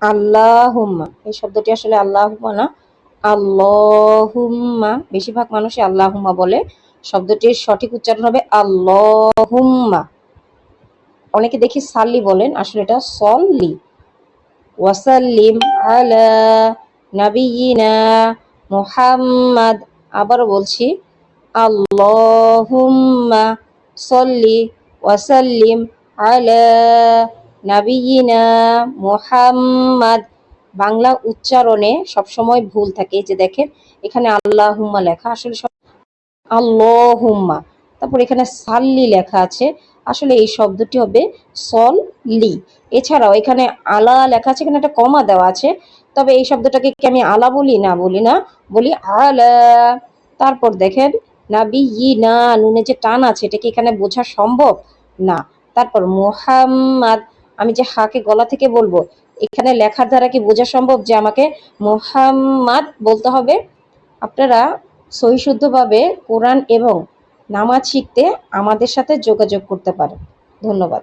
আল্লাহুম্মা, এই শব্দটি আসলে আল্লাহুম্মা না, আল্লাহুম্মা। বেশিরভাগ মানুষই আল্লাহুম্মা বলে, শব্দটির সঠিক উচ্চারণ হবে আল্লাহুম্মা। অনেকে দেখি সাল্লি বলেন, আসলে এটা সল্লি। ওয়াসাল্লিম আলা নাবিয়িনা মুহাম্মাদ। আবারও বলছি, আল্লাহুম্মা সল্লি ওয়াসাল্লিম আলা নাবিয়িনা মুহাম্মাদ। বাংলা উচ্চারণে সবসময় ভুল থাকে। এই যে দেখেন, এখানে আল্লাহুম্মা লেখা, আসলে আল্লাহুম্মা। তারপর এখানে সাল্লি লেখা আছে, আসলে এই শব্দটি হবে সল লি। এছাড়াও এখানে আলা লেখা আছে, এখানে একটা কমা দেওয়া আছে, তবে এই শব্দটাকে কি আমি আলা বলি? না, বলি না, বলি আলা। তারপর দেখেন, নাবিয়িনা, নুনে যে টান আছে, এটা কি এখানে বোঝা সম্ভব? না। তারপর মুহাম্মাদ, আমি যে হাকে গলা থেকে বলবো, এখানে লেখার দ্বারা কি বোঝা সম্ভব যে আমাকে মুহাম্মাদ বলতে হবে? আপনারা সহিশুদ্ধভাবে কোরআন এবং নামাজ শিখতে আমাদের সাথে যোগাযোগ করতে পারেন। ধন্যবাদ।